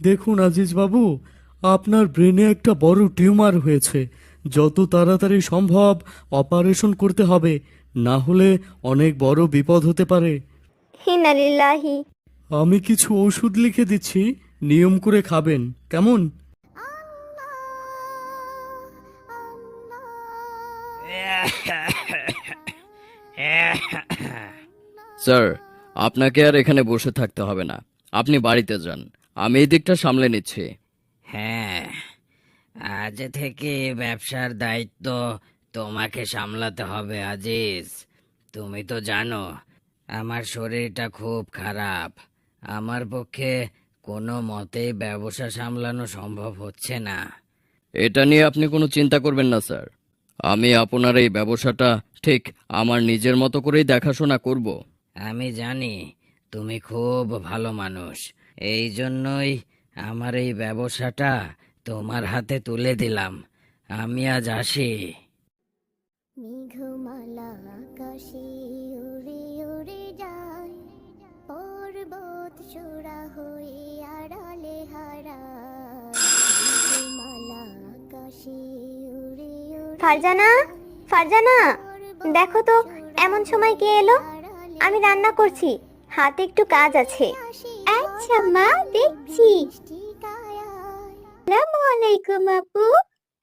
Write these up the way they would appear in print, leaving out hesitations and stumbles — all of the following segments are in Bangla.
দেখুন আজিজ বাবু, আপনার ব্রেনে একটা বড় টিউমার হয়েছে। যত তাড়াতাড়ি সম্ভব অপারেশন করতে হবে, না হলে অনেক বড় বিপদ হতে পারে। হিনালিল্লাহি। আমি কিছু ওষুধ লিখে দিচ্ছি, নিয়ম করে খাবেন, কেমন? স্যার, আপনাকে আর এখানে বসে থাকতে হবে না, আপনি বাড়িতে যান, আমি এই দিকটা সামলে নিচ্ছি। হ্যাঁ, আজ থেকে ব্যবসার দায়িত্ব তোমাকে সামলাতে হবে আজিজ। তুমি তো জানো আমার শরীরটা খুব খারাপ। আমার পক্ষে কোনো মতেই ব্যবসা সামলানো সম্ভব হচ্ছে না। এটা নিয়ে আপনি কোনো চিন্তা করবেন না স্যার, আমি আপনার এই ব্যবসাটা ঠিক আমার নিজের মতো করেই দেখাশোনা করব। আমি জানি তুমি খুব ভালো মানুষ, এই জন্যই আমার এই ব্যবসাটা তোমার হাতে তুলে দিলাম। আমি আজ আসি। মেঘমালা আকাশে উড়ে উড়ে যায়, পর্বত চূড়া হয়ে আড়ালে হারায়। মেঘমালা আকাশে উড়ে উড়ে ফারজানা, ফারজানা, দেখো তো এমন সময় কে এলো? আমি রান্না করছি, হাতে একটু কাজ আছে। আচ্ছা মা, দেখছি। আসসালামু আলাইকুম আপু,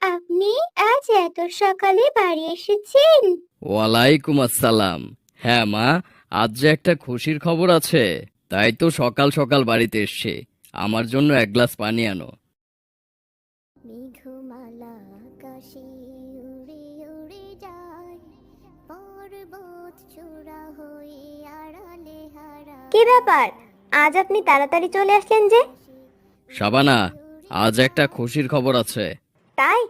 আপনি আজ এত সকালে বাড়ি এসেছেন? ওয়ালাইকুম আসসালাম। হ্যাঁ মা, আজ যে একটা খুশির খবর আছে, তাই তো সকাল সকাল বাড়িতে এসছি। আমার জন্য এক গ্লাস পানি আনো। মেঘমালা আকাশে উড়ে উড়ে যায়, পর্বত চূড়া হয়ে আড়ালে হারায়। কি ব্যাপার, আজ আপনি তাড়াতাড়ি চলে আসলেন যে? শাবানা, আজ একটা খুশির খবর আছে। তাই?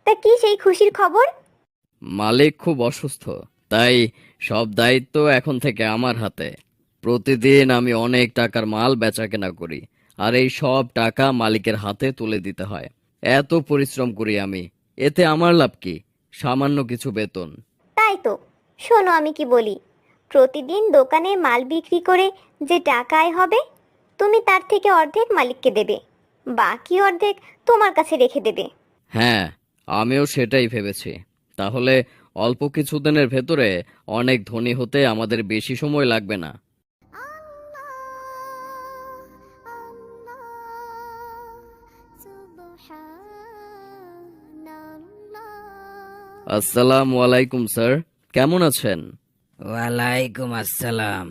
তা কি সেই খুশির খবর? মালিক খুব অসুস্থ, তাই সব দায়িত্ব এখন থেকে আমার হাতে। প্রতিদিন আমি অনেক টাকার মাল বেচাকেনা করি, আর এই সব টাকা মালিকের হাতে তুলে দিতে হয়। এত পরিশ্রম করি আমি, এতে আমার লাভ কি? সামান্য কিছু বেতন। তাই তো, শোনো আমি কি বলি, প্রতিদিন দোকানে মাল বিক্রি করে যে টাকা আয় হবে, তুমি তার থেকে অর্ধেক মালিককে দেবে, বাকি অর্ধেক তোমার কাছে রেখে দেবে। হ্যাঁ, আমিও সেটাই ভেবেছি। তাহলে অল্প কিছুদিনের ভেতরে অনেক ধনী হতে আমাদের বেশি সময় লাগবে না। আসসালামু আলাইকুম স্যার, কেমন আছেন? ওয়ালাইকুম আসসালাম।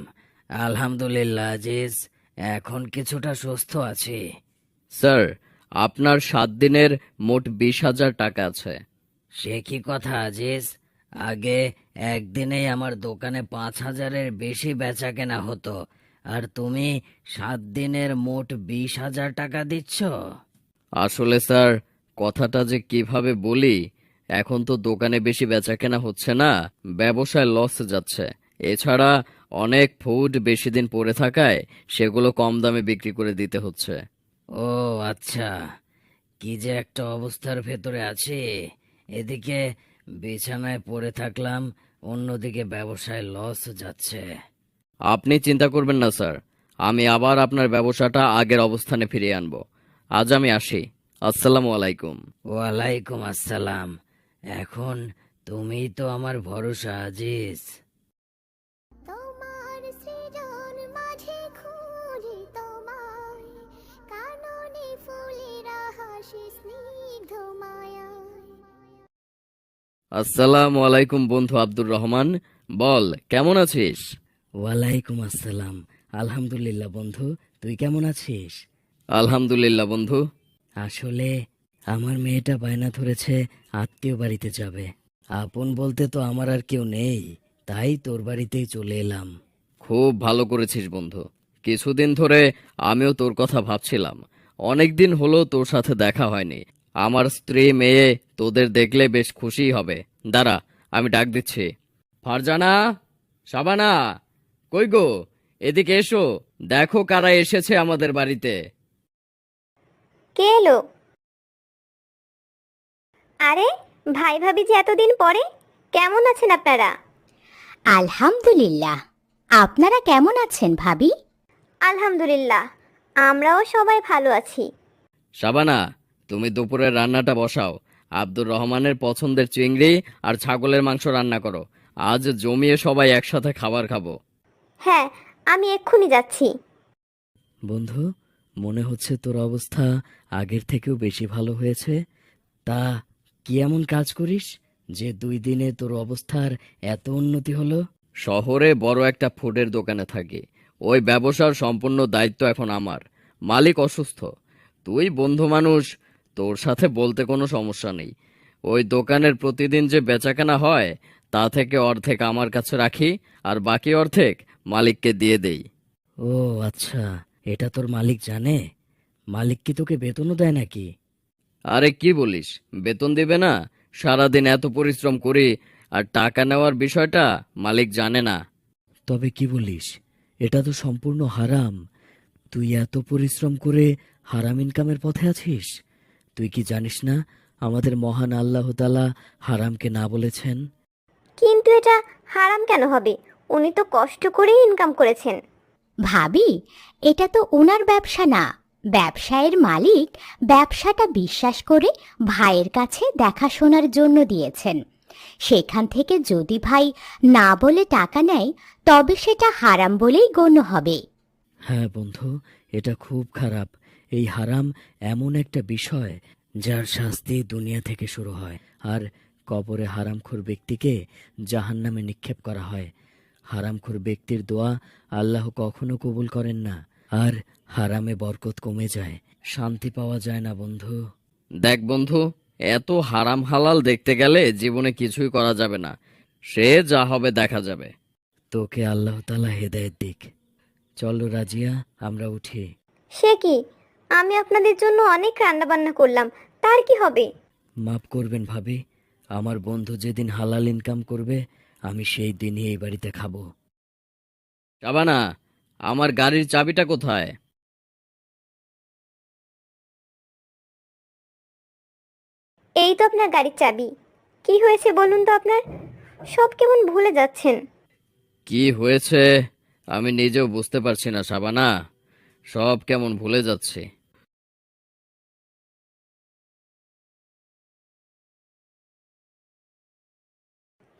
আলহামদুলিল্লাহ আজিজ, এখন কিছুটা সুস্থ আছি। স্যার, আপনার 7 দিনের মোট 20,000 টাকা আছে। সে কি কথা আজিজ, আগে একদিনেই আমার দোকানে 5,000-এর বেশি বেচা কেনা হতো, আর তুমি 7 দিনের মোট 20,000 টাকা দিচ্ছ? আসলে স্যার, কথাটা যে কিভাবে বলি, এখন তো দোকানে বেশি বেচাকেনা হচ্ছে না, ব্যবসায় লস যাচ্ছে। এছাড়া অনেক ফুড বেশি দিন পড়ে থাকায় সেগুলো কম দামে বিক্রি করে দিতে হচ্ছে। ও আচ্ছা, কি যে একটা অবস্থার ভেতরে আছি, এদিকে বিছানায় পড়ে থাকলাম, অন্যদিকে ব্যবসায় লস যাচ্ছে। আপনি চিন্তা করবেন না স্যার, আমি আবার আপনার ব্যবসাটা আগের অবস্থানে ফিরিয়ে আনবো। আজ আমি আসি। আসসালামু আলাইকুম। ওয়ালাইকুম আসসালাম। এখন তুমি তো আমার ভরসা আজিজ। তোমার সৃজন মাঝে খুঁজি তোমায়, কাননে ফুলেরা হাসি স্নিগ্ধ মায়ায়। আসসালামু আলাইকুম বন্ধু আব্দুর রহমান, বল কেমন আছিস? ওয়ালাইকুম আসসালাম। আলহামদুলিল্লাহ বন্ধু, তুই কেমন আছিস? আলহামদুলিল্লাহ বন্ধু। আসলে আমার মেয়েটা বায়না ধরেছে আত্মীয় বাড়িতে যাবে। আপন বলতে তো আমার আর কেউ নেই, তাই তোর বাড়িতেই চলে এলাম। খুব ভালো করেছিস বন্ধু। কিছুদিন ধরে আমিও তোর কথা ভাবছিলাম, অনেক দিন হলো তোর সাথে দেখা হয়নি। আমার স্ত্রী মেয়ে তোদের দেখলে বেশ খুশি হবে। দাঁড়া, আমি ডাক দিচ্ছি। ফারজানা, শাবানা, কই গো, এদিকে এসো, দেখো কারা এসেছে আমাদের বাড়িতে। কে এলো? আরে ভাই ভাবি যে এতদিন পরে, কেমন আছেন আপনারা? আলহামদুলিল্লাহ। আপনারা কেমন আছেন ভাবি? আলহামদুলিল্লাহ, আমরাও সবাই ভালো আছি। শাবানা, তুমি দুপুরের রান্নাটা বসাও। আব্দুর রহমানের পছন্দের চিংড়ি আর ছাগলের মাংস রান্না করো। আজ জমিয়ে সবাই একসাথে খাবার খাবো। হ্যাঁ, আমি এক্ষুনি যাচ্ছি। বন্ধু, মনে হচ্ছে তোর অবস্থা আগের থেকেও বেশি ভালো হয়েছে। তা কি এমন কাজ করিস যে 2 দিনে তোর অবস্থার এত উন্নতি হলো? শহরে বড় একটা ফুডের দোকানে থাকি। ওই ব্যবসার সম্পূর্ণ দায়িত্ব এখন আমার। মালিক অসুস্থ। তুই বন্ধু মানুষ, তোর সাথে বলতে কোনো সমস্যা নেই। ওই দোকানের প্রতিদিন যে বেচাকেনা হয় তা থেকে অর্ধেক আমার কাছে রাখি, আর বাকি অর্ধেক মালিককে দিয়ে দেই। ও আচ্ছা, এটা তোর মালিক জানে? মালিক কি তোকে বেতনও দেয় নাকি? আরে কি বলিস, বেতন দিবে না? সারাদিন এত পরিশ্রম করি, আর টাকা নেওয়ার বিষয়টা মালিক জানে না। তবে কি বলিস, এটা তো সম্পূর্ণ হারাম। তুই এত পরিশ্রম করে হারাম ইনকামের পথে আছিস। তুই কি জানিস না আমাদের মহান আল্লাহ তাআলা হারামকে না বলেছেন? কিন্তু এটা হারাম কেন হবে? উনি তো কষ্ট করেই ইনকাম করেছেন। ভাবি, এটা তো ওনার ব্যবসা না। ব্যবসায়ের মালিক ব্যবসাটা বিশ্বাস করে ভাইয়ের কাছে দেখাশোনার জন্য দিয়েছেন। সেখান থেকে যদি ভাই না বলে টাকা নেয়, তবে সেটা হারাম বলেই গণ্য হবে। হ্যাঁ বন্ধু, এটা খুব খারাপ। এই হারাম এমন একটা বিষয় যার শাস্তি দুনিয়া থেকে শুরু হয়, আর কবরে হারামখোর ব্যক্তিকে জাহান্নামে নিক্ষেপ করা হয়। হারামখোর ব্যক্তির দোয়া আল্লাহ কখনো কবুল করেন না, আর হারামে বরকত কমে যায়, শান্তি পাওয়া যায় না বন্ধু। দেখ বন্ধু, এত হারাম হালাল দেখতে গেলে জীবনে কিছুই করা যাবে না। সে যা হবে দেখা যাবে। তোকে আল্লাহ তাআলা হেদায়েত দিক। চলো রাজিয়া, আমরা উঠি। সে কি? আমি আপনাদের জন্য অনেক রান্না বান্না করলাম, তার কি হবে? মাফ করবেন ভাবি, আমার বন্ধু যেদিন হালাল ইনকাম করবে আমি সেই দিনই এই বাড়িতে খাবো। শাবানা, আমার গাড়ির চাবিটা কোথায়? এই তো আপনার গাড়ির চাবি। কি হয়েছে বলুন তো আপনার? সব কেমন ভুলে যাচ্ছেন। কি হয়েছে আমি নিজেও বুঝতে পারছি না শাবানা। সব কেমন ভুলে যাচ্ছে।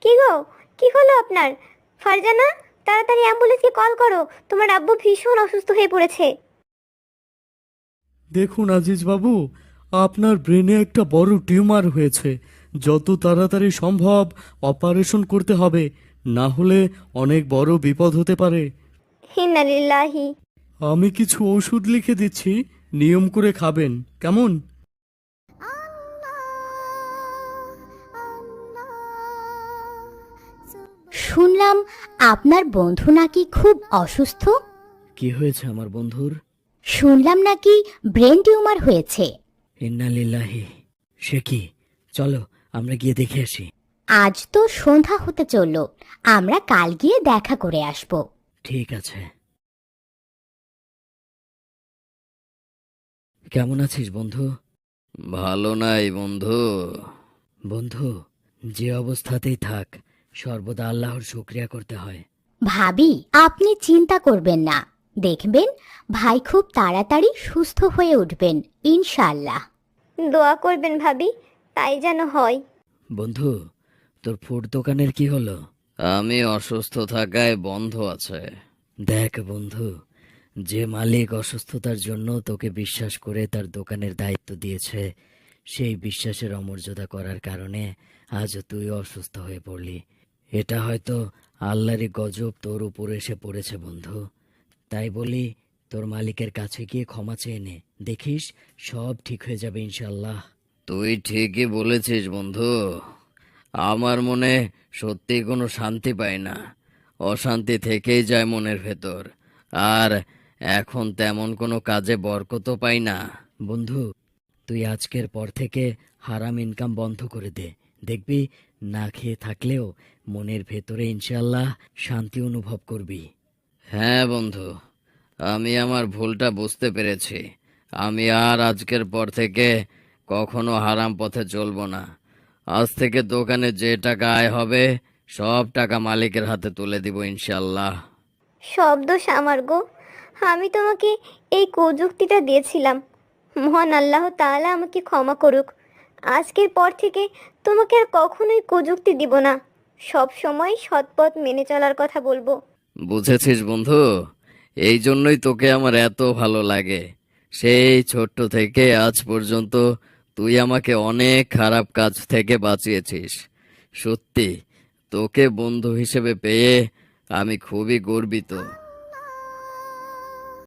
কি গো, কি হলো আপনার? ফারজানা, তাড়াতাড়ি অ্যাম্বুলেন্সকে কল করো, তোমার আব্বু ভীষণ অসুস্থ হয়ে পড়েছে। দেখুন আজিজ বাবু, আপনার ব্রেনে একটা বড় টিউমার হয়েছে। যত তাড়াতাড়ি সম্ভব অপারেশন করতে হবে, না হলে অনেক বড় বিপদ হতে পারে। ইন্না লিল্লাহি। আমি কিছু ওষুধ লিখে দিচ্ছি, নিয়ম করে খাবেন, কেমন? শুনলাম আপনার বন্ধু নাকি খুব অসুস্থ। কি হয়েছে আমার বন্ধুর? শুনলাম নাকি ব্রেন টিউমার হয়েছে। ইন্না লিল্লাহি। সে কি? চলো আমরা গিয়ে দেখে আসি। আজ তো সন্ধ্যা হতে চলল, আমরা কাল গিয়ে দেখা করে আসব। ঠিক আছে। কেমন আছিস বন্ধু? ভালো নাই বন্ধু। বন্ধু, যে অবস্থাতেই থাক, সর্বদা আল্লাহর শুকরিয়া করতে হয়। ভাবি, আপনি চিন্তা করবেন না, দেখবেন ভাই খুব তাড়াতাড়ি সুস্থ হয়ে উঠবেন ইনশাআল্লাহ। দোয়া করবেন ভাবি, তাই যেন হয়। বন্ধু, তোর ফুড দোকানের কি হলো? আমি অসুস্থ থাকায় বন্ধ আছে। দেখ বন্ধু, যে মালিক অসুস্থতার জন্য তোকে বিশ্বাস করে তার দোকানের দায়িত্ব দিয়েছে, সেই বিশ্বাসের অমর্যাদা করার কারণে আজও তুই অসুস্থ হয়ে পড়লি। এটা হয়তো আল্লাহরই গজব তোর উপর এসে পড়েছে বন্ধু। তাই বলি, তোর মালিকের কাছে গিয়ে ক্ষমা চেয়ে নে, দেখিস সব ঠিক হয়ে যাবে ইনশাল্লাহ। তুই ঠিকই বলেছিস বন্ধু। আমার মনে সত্যি কোনো শান্তি পাই না। অশান্তি থেকেই যায় মনের ভেতর। আর এখন তেমন কোনো কাজে বরকতও পাই না। বন্ধু, তুই আজকের পর থেকে হারাম ইনকাম বন্ধ করে দে, দেখবি না খেয়ে থাকলেও মনের ভেতরে ইনশাল্লাহ শান্তি অনুভব করবি। হ্যাঁ বন্ধু, আমি আমার ভুলটা বুঝতে পেরেছি। আমি আর আজকের পর থেকে কখনো হারাম পথে চলবো না। আজ থেকে দোকানে যে টাকা আয় হবে সব টাকা মালিকের হাতে তুলে দিব ইনশাল্লাহ। সব দোষ আমার গো, আমি তোমাকে এই কুযুক্তিটা দিয়েছিলাম। মহান আল্লাহ তাআলা আমাকে ক্ষমা করুক। আজকের পর থেকে তোমাকে আর কখনোই কুযুক্তি দিব না, সব সময় সৎপথ মেনে চলার কথা বলবো। বুঝেছিস বন্ধু, এই জন্যই তোকে আমার এত ভালো লাগে। সেই ছোট্ট থেকে আজ পর্যন্ত তুই আমাকে অনেক খারাপ কাজ থেকে বাঁচিয়েছিস। সত্যি তোকে বন্ধু হিসেবে পেয়ে আমি খুবই গর্বিত।